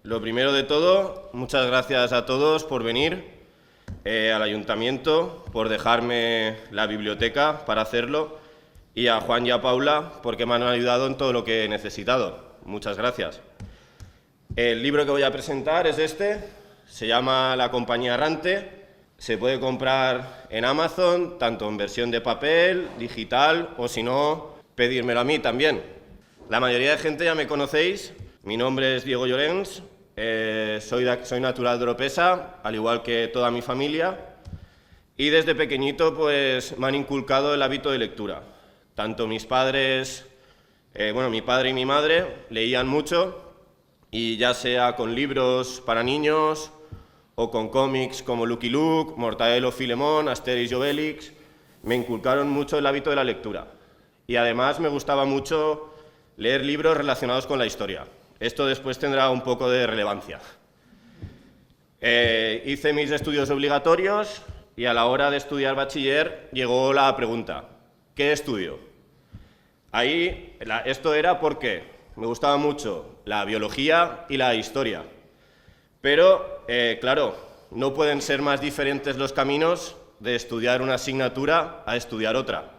Lo primero de todo, muchas gracias a todos por venir, al Ayuntamiento por dejarme la biblioteca para hacerlo y a Juan y a Paula porque me han ayudado en todo lo que he necesitado. Muchas gracias. El libro que voy a presentar es este, se llama La compañía errante, se puede comprar en Amazon, tanto en versión de papel, digital o si no, pedírmelo a mí también. La mayoría de gente ya me conocéis, mi nombre es Diego Llorens, soy natural de Oropesa, al igual que toda mi familia, y desde pequeñito pues, me han inculcado el hábito de lectura. Tanto mis padres, mi padre y mi madre leían mucho, y ya sea con libros para niños o con cómics como Lucky Luke, Mortadelo Filemón, Asterix y Obelix, me inculcaron mucho el hábito de la lectura. Y además me gustaba mucho leer libros relacionados con la historia. Esto después tendrá un poco de relevancia. Hice mis estudios obligatorios y a la hora de estudiar bachiller llegó la pregunta, ¿qué estudio? Esto era porque me gustaba mucho la biología y la historia. Pero, claro, no pueden ser más diferentes los caminos de estudiar una asignatura a estudiar otra.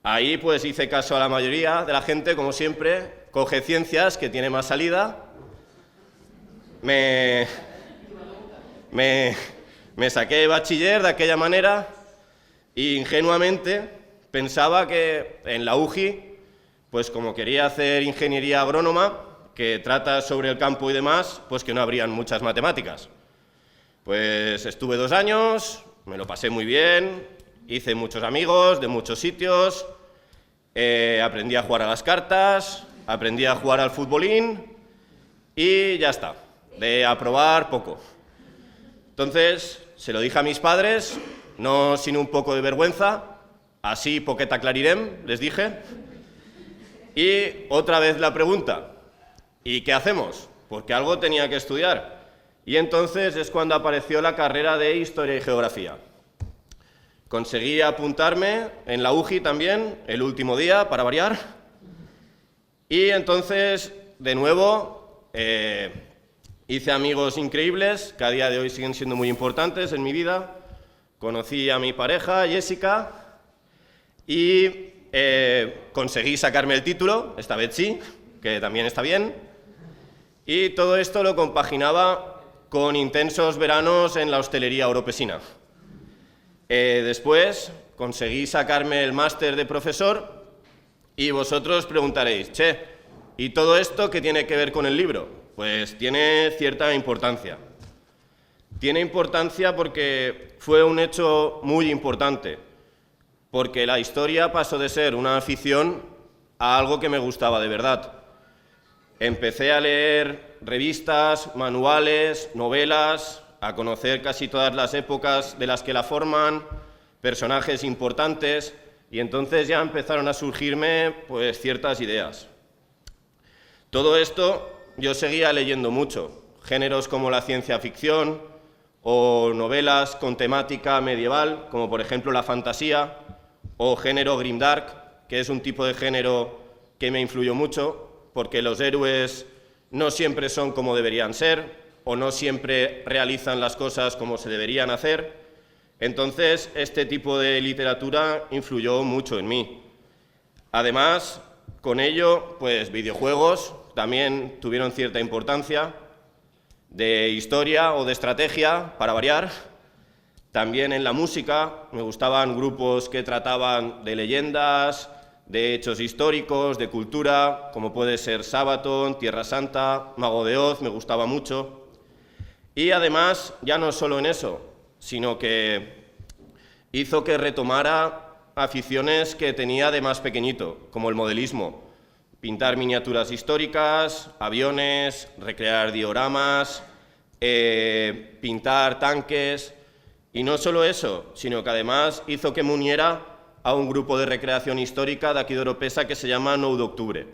Ahí pues hice caso a la mayoría de la gente, como siempre, coge ciencias, que tiene más salida. Me saqué de bachiller de aquella manera y ingenuamente pensaba que en la UGI, pues como quería hacer ingeniería agrónoma, que trata sobre el campo y demás, pues que no habrían muchas matemáticas. Pues estuve 2 años, me lo pasé muy bien, hice muchos amigos de muchos sitios, aprendí a jugar a las cartas, aprendí a jugar al futbolín y ya está, de aprobar poco. Entonces se lo dije a mis padres, no sin un poco de vergüenza, así poqueta clarirem, les dije, y otra vez la pregunta, ¿y qué hacemos? Porque algo tenía que estudiar. Y entonces es cuando apareció la carrera de Historia y Geografía. Conseguí apuntarme en la UGI también, el último día, para variar. Y entonces, de nuevo, hice amigos increíbles, que a día de hoy siguen siendo muy importantes en mi vida. Conocí a mi pareja, Jessica, y conseguí sacarme el título, esta vez sí, que también está bien. Y todo esto lo compaginaba con intensos veranos en la hostelería oropesina. Después conseguí sacarme el máster de profesor y vosotros preguntaréis, che, ¿y todo esto qué tiene que ver con el libro? Pues tiene cierta importancia. Tiene importancia porque fue un hecho muy importante, porque la historia pasó de ser una afición a algo que me gustaba de verdad. Empecé a leer revistas, manuales, novelas, a conocer casi todas las épocas de las que la forman, personajes importantes, y entonces ya empezaron a surgirme pues, ciertas ideas. Todo esto yo seguía leyendo mucho, géneros como la ciencia ficción o novelas con temática medieval, como por ejemplo la fantasía, o género grimdark, que es un tipo de género que me influyó mucho, porque los héroes no siempre son como deberían ser, o no siempre realizan las cosas como se deberían hacer. Entonces, este tipo de literatura influyó mucho en mí. Además, con ello, pues videojuegos también tuvieron cierta importancia, de historia o de estrategia, para variar. También en la música me gustaban grupos que trataban de leyendas, de hechos históricos, de cultura, como puede ser Sabaton, Tierra Santa, Mago de Oz, me gustaba mucho. Y además, ya no solo en eso, sino que hizo que retomara aficiones que tenía de más pequeñito, como el modelismo. Pintar miniaturas históricas, aviones, recrear dioramas, pintar tanques. Y no solo eso, sino que además hizo que me uniera a un grupo de recreación histórica de aquí de Oropesa que se llama 9 de Octubre,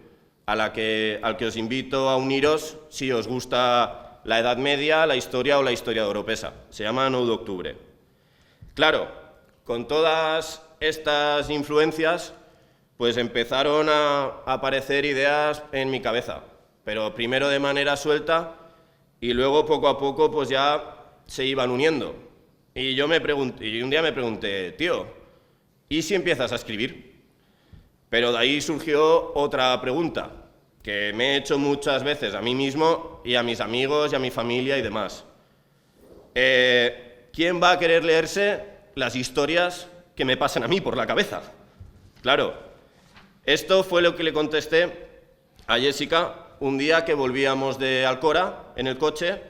al que os invito a uniros si os gusta la Edad Media, la historia o la historia de Oropesa. Se llama 9 de Octubre. Claro, con todas estas influencias, pues empezaron a aparecer ideas en mi cabeza, pero primero de manera suelta y luego poco a poco pues ya se iban uniendo. Y un día me pregunté, tío, ¿y si empiezas a escribir? Pero de ahí surgió otra pregunta, que me he hecho muchas veces a mí mismo y a mis amigos y a mi familia y demás. ¿Quién va a querer leerse las historias que me pasan a mí por la cabeza? Claro, esto fue lo que le contesté a Jessica un día que volvíamos de Alcora en el coche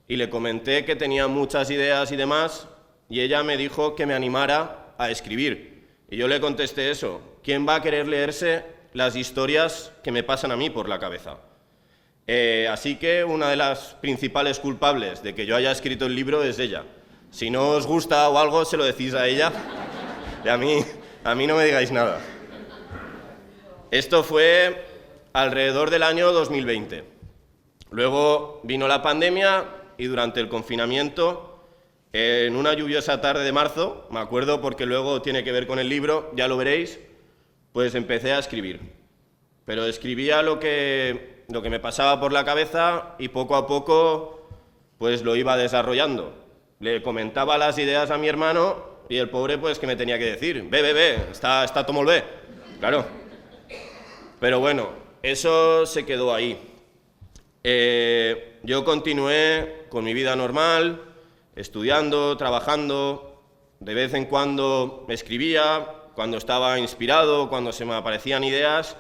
y le comenté que tenía muchas ideas y demás y ella me dijo que me animara a escribir. Y yo le contesté eso, ¿quién va a querer leerse las historias que me pasan a mí por la cabeza? Así que una de las principales culpables de que yo haya escrito el libro es ella. Si no os gusta o algo, se lo decís a ella y a mí no me digáis nada. Esto fue alrededor del año 2020. Luego vino la pandemia y durante el confinamiento, en una lluviosa tarde de marzo, me acuerdo porque luego tiene que ver con el libro, ya lo veréis, pues empecé a escribir. Pero escribía lo que me pasaba por la cabeza y poco a poco pues lo iba desarrollando. Le comentaba las ideas a mi hermano y el pobre pues que me tenía que decir, ve, está todo molt bé. Claro. Pero bueno, eso se quedó ahí. Yo continué con mi vida normal, estudiando, trabajando, de vez en cuando escribía, cuando estaba inspirado, cuando se me aparecían ideas,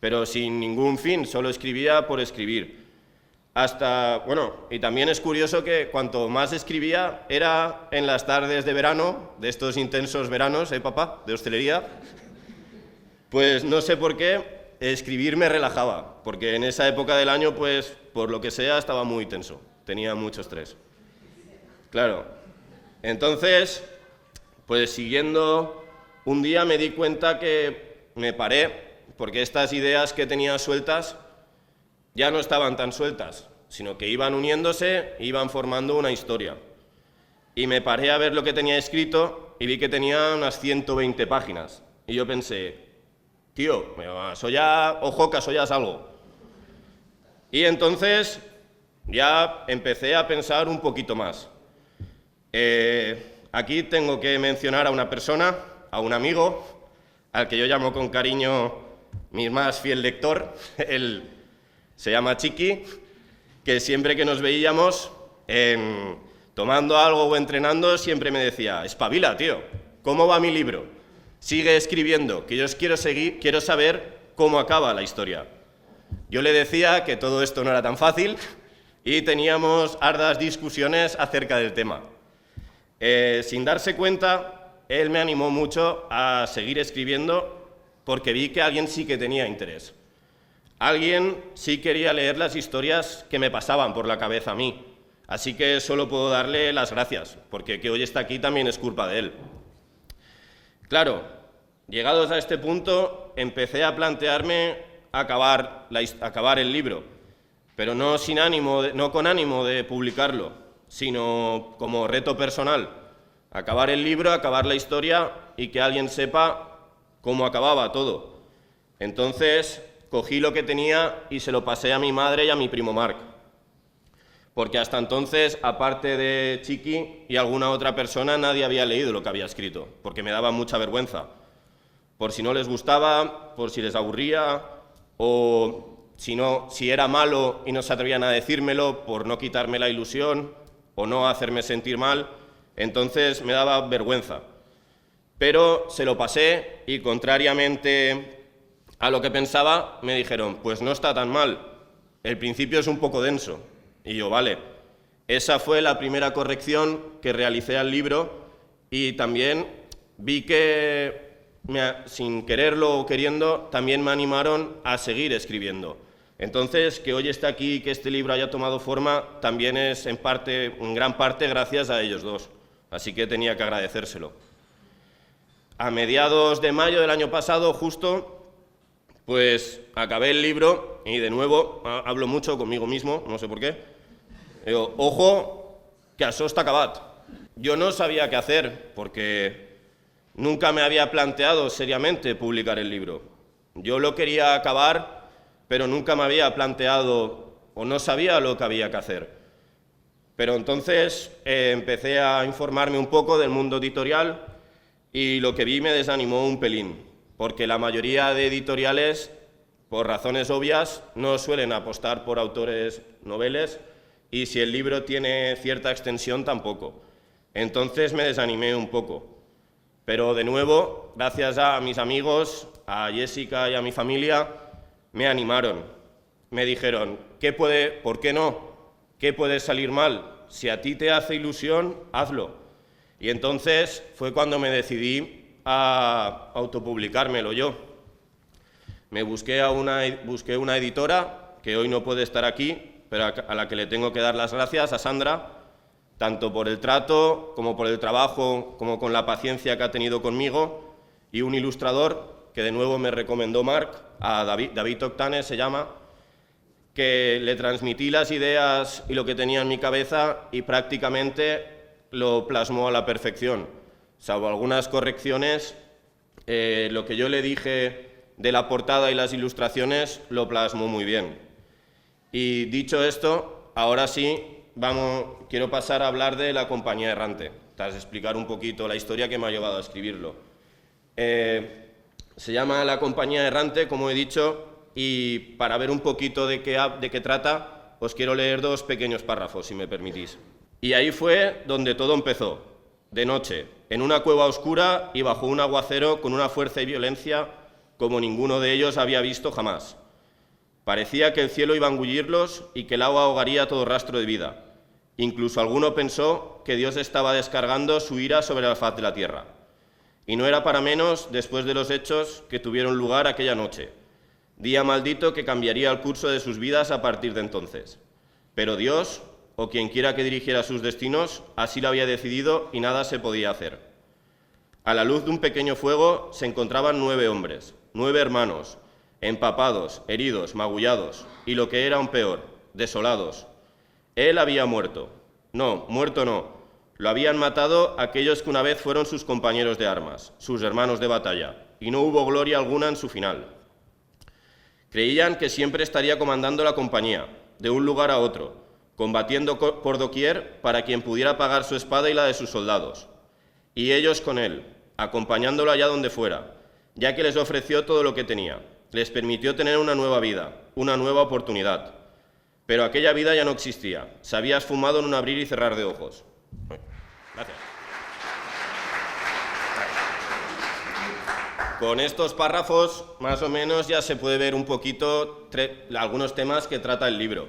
pero sin ningún fin, solo escribía por escribir. Y también es curioso que cuanto más escribía era en las tardes de verano, de estos intensos veranos, papá, de hostelería, pues no sé por qué, escribir me relajaba, porque en esa época del año, pues, por lo que sea, estaba muy tenso, tenía mucho estrés. Claro. Entonces, pues siguiendo, un día me di cuenta que me paré, porque estas ideas que tenía sueltas ya no estaban tan sueltas, sino que iban uniéndose, iban formando una historia. Y me paré a ver lo que tenía escrito y vi que tenía unas 120 páginas. Y yo pensé, tío, ojo que eso ya es algo. Y entonces ya empecé a pensar un poquito más. Aquí tengo que mencionar a una persona, a un amigo, al que yo llamo con cariño mi más fiel lector. Él se llama Chiqui, que siempre que nos veíamos tomando algo o entrenando, siempre me decía, espabila, tío, ¿cómo va mi libro? Sigue escribiendo, que yo quiero saber cómo acaba la historia. Yo le decía que todo esto no era tan fácil y teníamos ardas discusiones acerca del tema. Sin darse cuenta, él me animó mucho a seguir escribiendo porque vi que alguien sí que tenía interés. Alguien sí quería leer las historias que me pasaban por la cabeza a mí. Así que solo puedo darle las gracias, porque que hoy está aquí también es culpa de él. Claro, llegados a este punto, empecé a plantearme acabar el libro, pero no con ánimo de publicarlo, sino como reto personal. Acabar el libro, acabar la historia y que alguien sepa cómo acababa todo. Entonces, cogí lo que tenía y se lo pasé a mi madre y a mi primo Marc. Porque hasta entonces, aparte de Chiqui y alguna otra persona, nadie había leído lo que había escrito, porque me daba mucha vergüenza. Por si no les gustaba, por si les aburría, o si era malo y no se atrevían a decírmelo, por no quitarme la ilusión o no hacerme sentir mal, entonces me daba vergüenza. Pero se lo pasé y, contrariamente a lo que pensaba, me dijeron, pues no está tan mal, el principio es un poco denso. Y yo, vale, esa fue la primera corrección que realicé al libro y también vi que, sin quererlo o queriendo, también me animaron a seguir escribiendo. Entonces, que hoy esté aquí y que este libro haya tomado forma, también es en gran parte gracias a ellos dos. Así que tenía que agradecérselo. A mediados de mayo del año pasado, justo, pues acabé el libro y de nuevo hablo mucho conmigo mismo, no sé por qué. Digo, ojo, que això està acabat. Yo no sabía qué hacer porque nunca me había planteado seriamente publicar el libro. Yo lo quería acabar, pero nunca me había planteado o no sabía lo que había que hacer. Pero entonces empecé a informarme un poco del mundo editorial y lo que vi me desanimó un pelín, porque la mayoría de editoriales, por razones obvias, no suelen apostar por autores noveles y si el libro tiene cierta extensión tampoco. Entonces me desanimé un poco. Pero de nuevo, gracias a mis amigos, a Jessica y a mi familia, me animaron. Me dijeron, ¿por qué no? ¿Qué puede salir mal? Si a ti te hace ilusión, hazlo. Y entonces fue cuando me decidí a autopublicármelo yo. Busqué una editora, que hoy no puede estar aquí, pero a la que le tengo que dar las gracias, a Sandra, tanto por el trato, como por el trabajo, como con la paciencia que ha tenido conmigo, y un ilustrador, que de nuevo me recomendó Marc, a David Octane se llama, que le transmití las ideas y lo que tenía en mi cabeza y prácticamente lo plasmó a la perfección. Salvo algunas correcciones, lo que yo le dije de la portada y las ilustraciones lo plasmó muy bien. Y dicho esto, ahora sí, quiero pasar a hablar de La compañía errante, tras explicar un poquito la historia que me ha llevado a escribirlo. Se llama La compañía errante, como he dicho, y para ver un poquito de qué trata, os quiero leer 2 pequeños párrafos, si me permitís. Y ahí fue donde todo empezó, de noche, en una cueva oscura y bajo un aguacero con una fuerza y violencia como ninguno de ellos había visto jamás. Parecía que el cielo iba a engullirlos y que el agua ahogaría todo rastro de vida. Incluso alguno pensó que Dios estaba descargando su ira sobre la faz de la tierra. Y no era para menos después de los hechos que tuvieron lugar aquella noche. Día maldito que cambiaría el curso de sus vidas a partir de entonces. Pero Dios, o quien quiera que dirigiera sus destinos, así lo había decidido y nada se podía hacer. A la luz de un pequeño fuego se encontraban 9 hombres, 9 hermanos, empapados, heridos, magullados, y lo que era aún peor, desolados. Él había muerto. No, muerto no. Lo habían matado aquellos que una vez fueron sus compañeros de armas, sus hermanos de batalla, y no hubo gloria alguna en su final. Creían que siempre estaría comandando la compañía, de un lugar a otro, combatiendo por doquier para quien pudiera pagar su espada y la de sus soldados. Y ellos con él, acompañándolo allá donde fuera, ya que les ofreció todo lo que tenía. Les permitió tener una nueva vida, una nueva oportunidad. Pero aquella vida ya no existía, se había esfumado en un abrir y cerrar de ojos. Gracias. Con estos párrafos, más o menos, ya se puede ver un poquito algunos temas que trata el libro.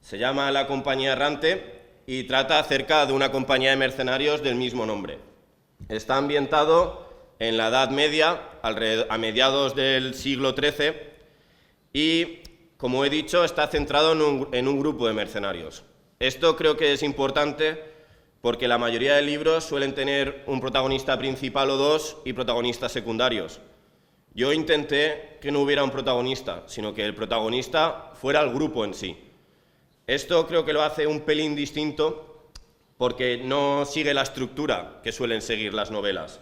Se llama La compañía errante y trata acerca de una compañía de mercenarios del mismo nombre. Está ambientado en la Edad Media, a mediados del siglo XIII, y, como he dicho, está centrado en un grupo de mercenarios. Esto creo que es importante porque la mayoría de libros suelen tener un protagonista principal o 2 y protagonistas secundarios. Yo intenté que no hubiera un protagonista, sino que el protagonista fuera el grupo en sí. Esto creo que lo hace un pelín distinto porque no sigue la estructura que suelen seguir las novelas,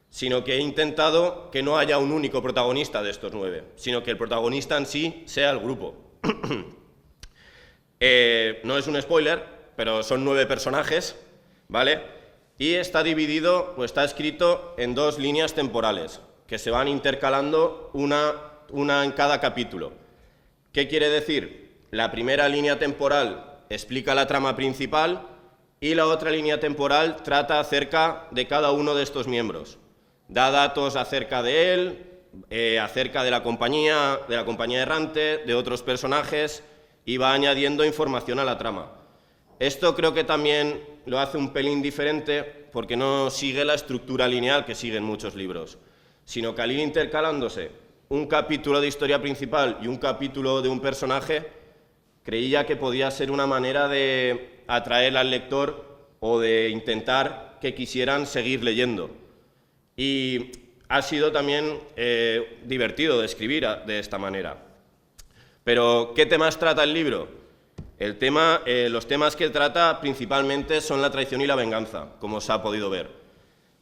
sino que he intentado que no haya un único protagonista de estos 9, sino que el protagonista en sí sea el grupo. No es un spoiler, pero son 9 personajes, ¿vale? Y está dividido, o está escrito en 2 líneas temporales, que se van intercalando una en cada capítulo. ¿Qué quiere decir? La primera línea temporal explica la trama principal y la otra línea temporal trata acerca de cada uno de estos miembros. Da datos acerca de él, acerca de la compañía errante, de otros personajes, y va añadiendo información a la trama. Esto creo que también lo hace un pelín diferente porque no sigue la estructura lineal que siguen muchos libros, sino que al ir intercalándose un capítulo de historia principal y un capítulo de un personaje, creía que podía ser una manera de atraer al lector o de intentar que quisieran seguir leyendo. Y ha sido también divertido de escribir de esta manera. Pero, ¿qué temas trata el libro? Los temas que trata principalmente son la traición y la venganza, como se ha podido ver.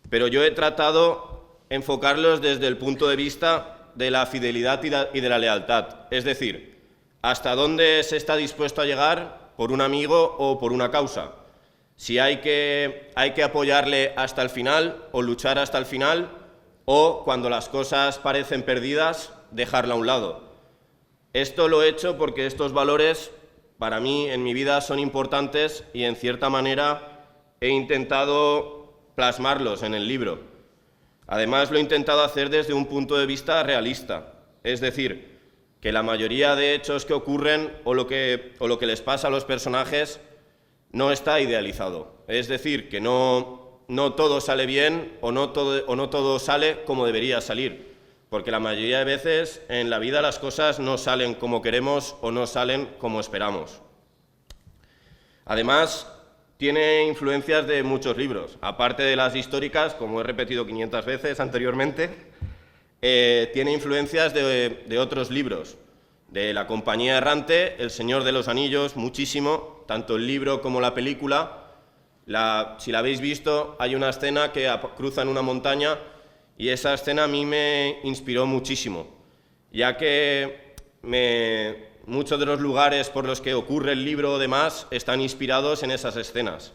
Pero yo he tratado de enfocarlos desde el punto de vista de la fidelidad y de la lealtad. Es decir, hasta dónde se está dispuesto a llegar por un amigo o por una causa. Si hay que apoyarle hasta el final o luchar hasta el final, o cuando las cosas parecen perdidas, dejarla a un lado. Esto lo he hecho porque estos valores para mí en mi vida son importantes y en cierta manera he intentado plasmarlos en el libro. Además lo he intentado hacer desde un punto de vista realista, es decir, que la mayoría de hechos que ocurren o lo que les pasa a los personajes no está idealizado. Es decir, que no todo sale bien o no todo sale como debería salir, porque la mayoría de veces en la vida las cosas no salen como queremos o no salen como esperamos. Además, tiene influencias de muchos libros, aparte de las históricas, como he repetido 500 veces anteriormente, tiene influencias de otros libros, de La compañía errante, El Señor de los Anillos, muchísimo, tanto el libro como la película. Si la habéis visto, hay una escena que cruzan una montaña y esa escena a mí me inspiró muchísimo, ya que muchos de los lugares por los que ocurre el libro o demás están inspirados en esas escenas.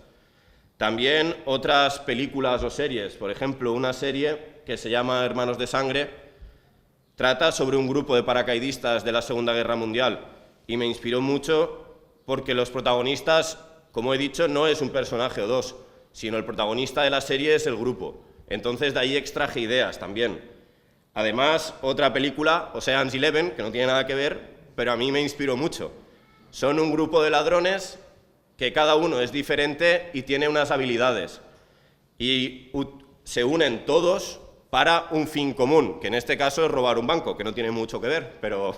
También otras películas o series, por ejemplo, una serie que se llama Hermanos de Sangre, trata sobre un grupo de paracaidistas de la Segunda Guerra Mundial y me inspiró mucho porque los protagonistas, como he dicho, no es un personaje o dos, sino el protagonista de la serie es el grupo. Entonces de ahí extraje ideas también. Además, otra película, Ocean's 11, que no tiene nada que ver, pero a mí me inspiró mucho. Son un grupo de ladrones que cada uno es diferente y tiene unas habilidades. Y se unen todos para un fin común, que en este caso es robar un banco, que no tiene mucho que ver, pero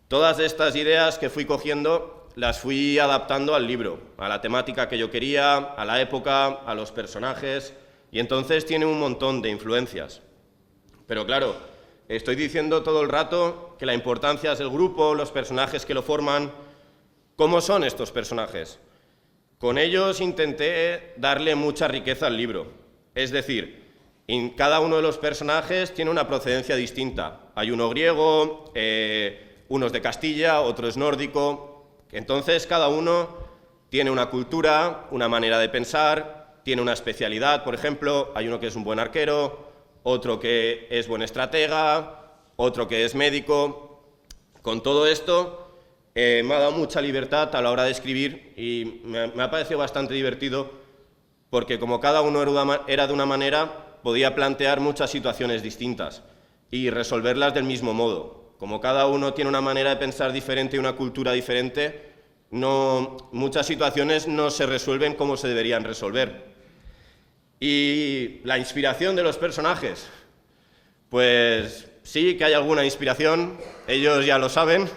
todas estas ideas que fui cogiendo las fui adaptando al libro, a la temática que yo quería, a la época, a los personajes, y entonces tiene un montón de influencias. Pero claro, estoy diciendo todo el rato que la importancia es el grupo, los personajes que lo forman. ¿Cómo son estos personajes? Con ellos intenté darle mucha riqueza al libro, es decir, cada uno de los personajes tiene una procedencia distinta. Hay uno griego, uno es de Castilla, otro es nórdico. Entonces cada uno tiene una cultura, una manera de pensar, tiene una especialidad. Por ejemplo, hay uno que es un buen arquero, otro que es buen estratega, otro que es médico. Con todo esto me ha dado mucha libertad a la hora de escribir y me ha parecido bastante divertido porque como cada uno era de una manera, podía plantear muchas situaciones distintas y resolverlas del mismo modo. Como cada uno tiene una manera de pensar diferente y una cultura diferente, muchas situaciones no se resuelven como se deberían resolver. Y la inspiración de los personajes, pues sí que hay alguna inspiración, ellos ya lo saben,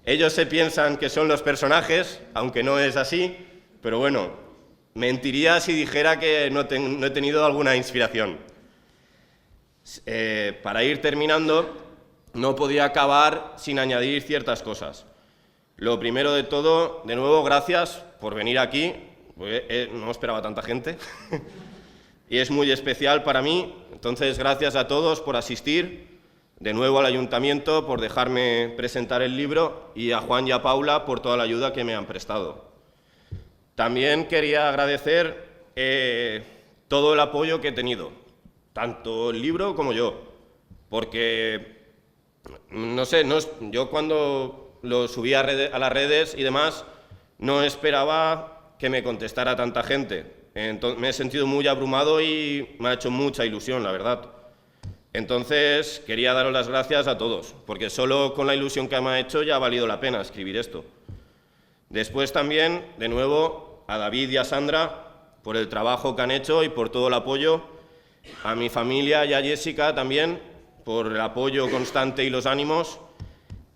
ellos se piensan que son los personajes, aunque no es así, pero bueno, mentiría si dijera que no he tenido alguna inspiración. Para ir terminando, no podía acabar sin añadir ciertas cosas. Lo primero de todo, de nuevo, gracias por venir aquí. No esperaba tanta gente. Y es muy especial para mí. Entonces, gracias a todos por asistir. De nuevo al Ayuntamiento por dejarme presentar el libro y a Juan y a Paula por toda la ayuda que me han prestado. También quería agradecer todo el apoyo que he tenido, tanto el libro como yo, porque, no sé, yo cuando lo subí a las redes y demás, no esperaba que me contestara tanta gente. Entonces, me he sentido muy abrumado y me ha hecho mucha ilusión, la verdad. Entonces, quería daros las gracias a todos, porque solo con la ilusión que me ha hecho ya ha valido la pena escribir esto. Después también, de nuevo, a David y a Sandra por el trabajo que han hecho y por todo el apoyo, a mi familia y a Jessica también por el apoyo constante y los ánimos.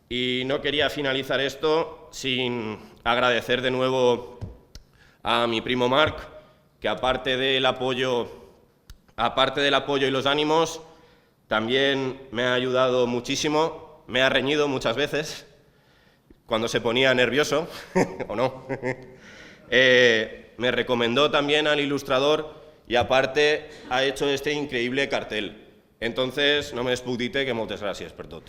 Y no quería finalizar esto sin agradecer de nuevo a mi primo Marc, que aparte del apoyo y los ánimos, también me ha ayudado muchísimo, me ha reñido muchas veces cuando se ponía nervioso, o no. Me recomendó también al ilustrador y aparte ha hecho este increíble cartel. Entonces, no me puc dir que moltes gràcies per tot.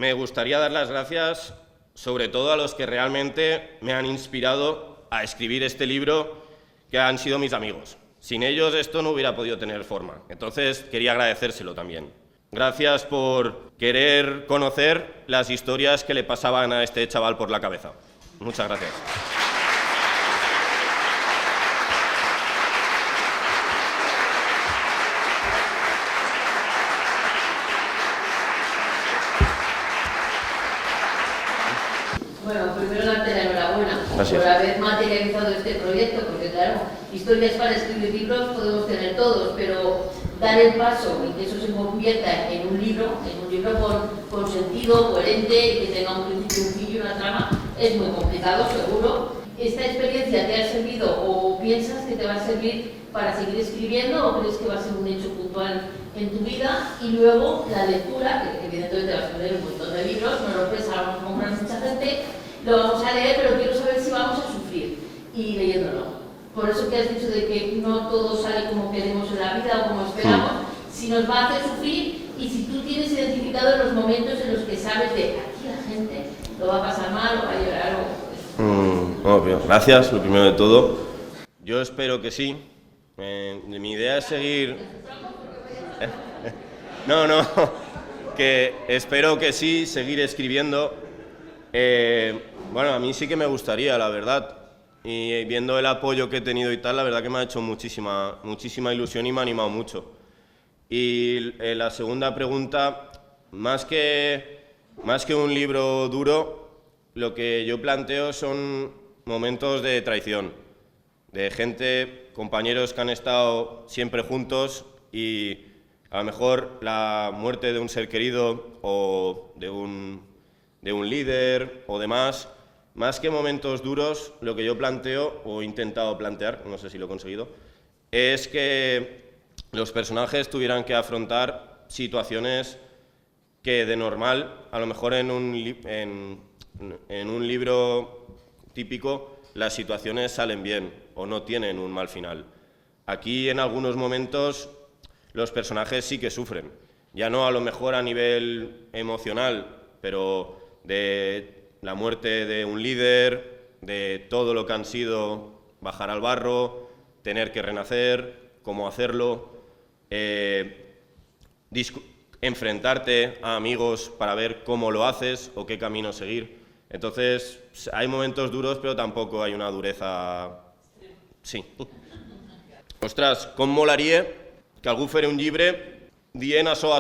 me gustaría dar las gracias sobre todo a los que realmente me han inspirado a escribir este libro, que han sido mis amigos. Sin ellos esto no hubiera podido tener forma. Entonces quería agradecérselo también. Gracias por querer conocer las historias que le pasaban a este chaval por la cabeza. Muchas gracias. Bueno, primero darte la enhorabuena Gracias. por haber materializado este proyecto, porque claro, historias para escribir libros podemos tener todos, pero dar el paso y que eso se convierta en un libro con sentido, coherente, y que tenga un principio, un fin y una trama, es muy complicado, seguro. ¿Esta experiencia te ha servido o piensas que te va a servir para seguir escribiendo o crees que va a ser un hecho puntual en tu vida? Y luego la lectura, que evidentemente vas a leer un montón de libros, no lo puedes a comprar mucha gente, lo vamos a leer, pero quiero saber si vamos a sufrir y leyéndolo. Por eso que has dicho de que no todo sale como queremos en la vida o como esperamos, si nos va a hacer sufrir y si tú tienes identificado los momentos en los que sabes de aquí la gente lo va a pasar mal o va a llorar o... Bueno, gracias, lo primero de todo. Yo espero que sí. Mi idea es seguir... No, que espero que sí, seguir escribiendo. Bueno, a mí sí que me gustaría, la verdad. Y viendo el apoyo que he tenido y tal, la verdad que me ha hecho muchísima ilusión y me ha animado mucho. Y la segunda pregunta, más que un libro duro, lo que yo planteo son momentos de traición, de gente, compañeros que han estado siempre juntos y a lo mejor la muerte de un ser querido o de un líder o demás, más que momentos duros, lo que yo planteo o he intentado plantear, no sé si lo he conseguido, es que los personajes tuvieran que afrontar situaciones que de normal, a lo mejor en un libro típico, las situaciones salen bien o no tienen un mal final. Aquí, en algunos momentos, los personajes sí que sufren. Ya no a lo mejor a nivel emocional, pero de la muerte de un líder, de todo lo que han sido bajar al barro, tener que renacer, cómo hacerlo, enfrentarte a amigos para ver cómo lo haces o qué camino seguir. Entonces, hay momentos duros, pero tampoco hay una dureza... Sí. Ostres, com molaria que algú fera un llibre dient això,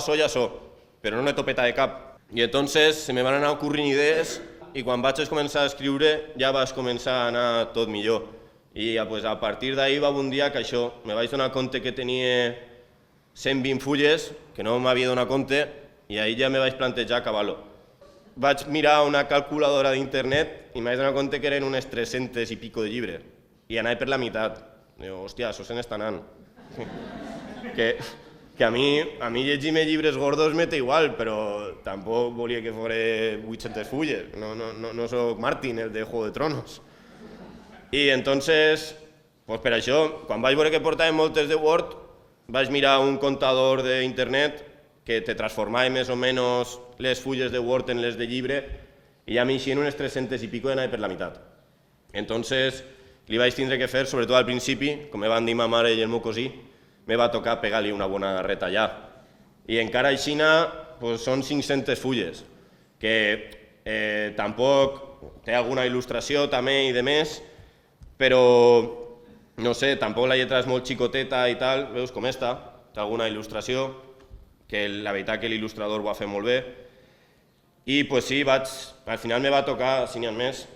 però no n'he topeta de cap. I entonces se me van anar ocorrint idees i quan vaig començar a escriure ja vaig començar a anar tot millor. I pues, a partir d'ahir va un dia que això, me vaig donar compte que tenia 120 fulles, que no m'havia donat compte, i ahir ja me vaig plantejar acabar-lo. Vaig mirar una calculadora d'internet i m'he donat compte que eren unes 300 i pico de llibres. I anava per la meitat. Diu, hòstia, això se n'està anant. Que a mi llegir-me llibres gordos m'és igual, però tampoc volia que fos 800 fulles. No soc Martin, el de Juego de Tronos. I entonces, pues per això, quan vaig veure que portaven moltes de Word, vaig mirar un comptador d'internet que te transformava més o menys les fulles de Word en les de llibre i ja m'eixien unes 300 i pico i anava per la meitat. Entonces, li vaig tindre que fer, sobretot al principi, com me van dir ma mare i el meu cosí, me va tocar pegar-li una bona retallada. I encara així pues, són 500 fulles, que tampoc té alguna il·lustració també i de més, però no sé, tampoc la lletra és molt xicoteta i tal, veus com està, té alguna il·lustració, que la veritat que l'il·lustrador ho va fer molt bé. I pues sí, al final me va tocar, si n'hi ha més,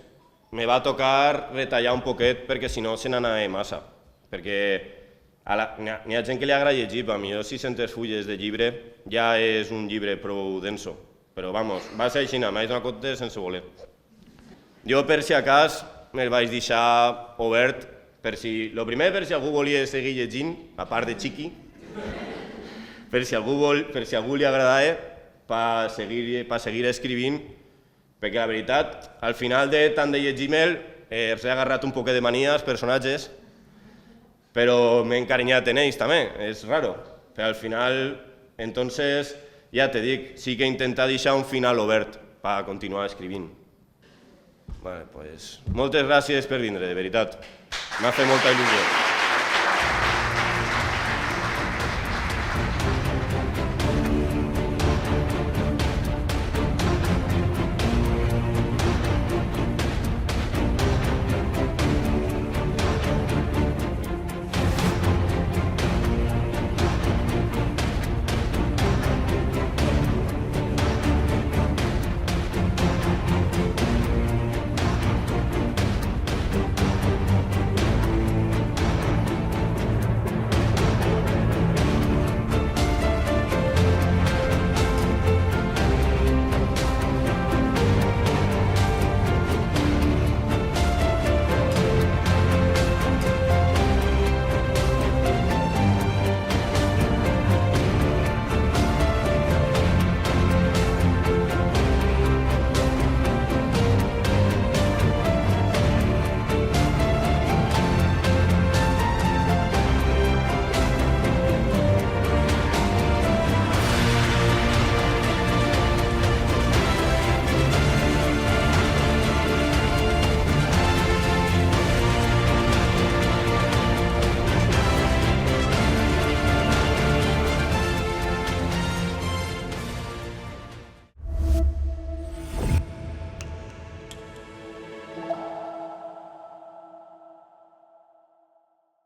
me va tocar retallar un poquet perquè si no se n'anava massa. Perquè n'hi ha gent que li agrada llegir, per mi 600 fulles de llibre ja és un llibre prou denso. Però vamos, va ser així, m'he donat compte sense voler. Jo per si acas me'l vaig deixar obert, lo primer per si algú volia seguir llegint, a part de Chiqui, per si algú li agradava, per seguir escrivint, perquè la veritat, al final de tant de llegir-me'l, els he agarrat un poquet de mania als personatges, però m'he encarinyat en ells també, és raro. Però al final, entonces, ja te dic, sí que intenta deixar un final obert per continuar escrivint. Vale, pues, moltes gràcies per vindre, de veritat. M'ha fet molta il·lusió.